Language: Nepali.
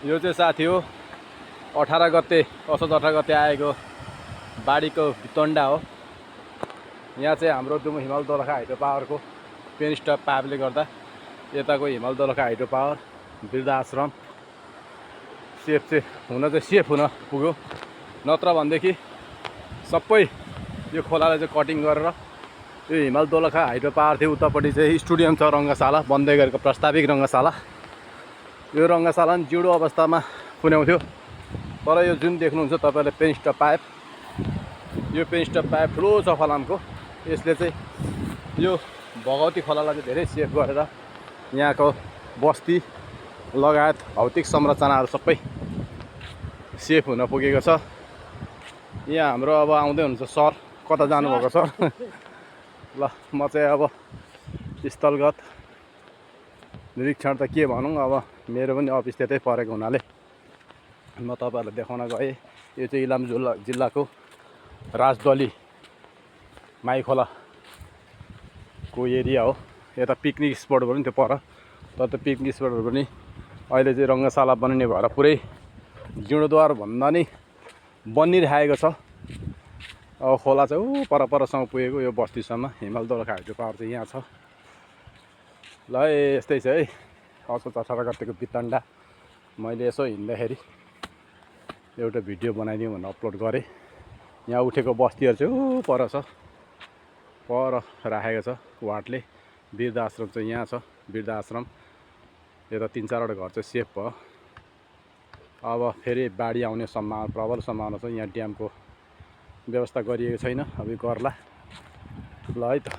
यो चाहिँ साथी हो 18 गते असोज 18 गते आएको बाढीको भितन्डा हो। यहाँ चाहिँ हाम्रो जुम हिमाल दोलखा हाइड्रो पावरको पेन स्टप पाइपले गर्दा यताको हिमाल दोलखा हाइड्रो पावर वृद्धाश्रम सेफ चाहिँ सेफ हुन पुग्यो। नत्र भनेदेखि सबै यो खोलालाई चाहिँ कटिङ गरेर यो हिमाल दोलखा हाइड्रो पावर थियो उतापट्टि चाहिँ स्टेडियम छ रङ्गशाला बन्दै गरेको प्रस्ताविक रङ्गशाला। यो रङ्गशाला नि जिउँदो अवस्थामा पुर्याउँथ्यो। तर यो जुन देख्नुहुन्छ तपाईँले पेन स्टप पाइप, यो पेन स्टप पाइप ठुलो छ फलामको। यसले चाहिँ यो भगवती खोलालाई चाहिँ धेरै सेफ गरेर यहाँको बस्ती लगायत भौतिक संरचनाहरू सबै सेफ हुन पुगेको छ। यहाँ हाम्रो अब आउँदै हुनुहुन्छ सर, कता जानुभएको सर? ल म चाहिँ अब स्थलगत निरीक्षण त के भनौँ, अब मेरो पनि अफिस त्यतै परेको हुनाले म तपाईँहरूलाई देखाउन गएँ। यो चाहिँ इलाम जिल्लाको राजदली माइखोलाको एरिया हो। यता पिकनिक स्पटहरू पनि थियो पर, तर त्यो पिकनिक स्पटहरू पनि अहिले चाहिँ रङ्गशाला बनिने भएर पुरै जीर्णोद्वार भन्दा नि बनिरहेको छ। अब खोला चाहिँ परसम्म पुगेको, यो बस्तीसम्म हिमाल दोलखा हाइड्रो पावर चाहिँ यहाँ छ। ल यस्तै छ है असोज 18 गतेको भितन्डा। मैले यसो हिँड्दाखेरि एउटा भिडियो बनाइदिउँ भनेर अपलोड गरेँ। यहाँ उठेको बस्तीहरू चाहिँ पर छ, पर राखेको छ वार्डले। वृद्धाश्रम चाहिँ यहाँ छ, वृद्धाश्रम। यता 3-4वटा घर चाहिँ सेफ भयो। अब फेरि बाढी आउने प्रबल सम्भावना छ। यहाँ ड्यामको व्यवस्था गरिएको छैन, अब गर्ला। ल है त।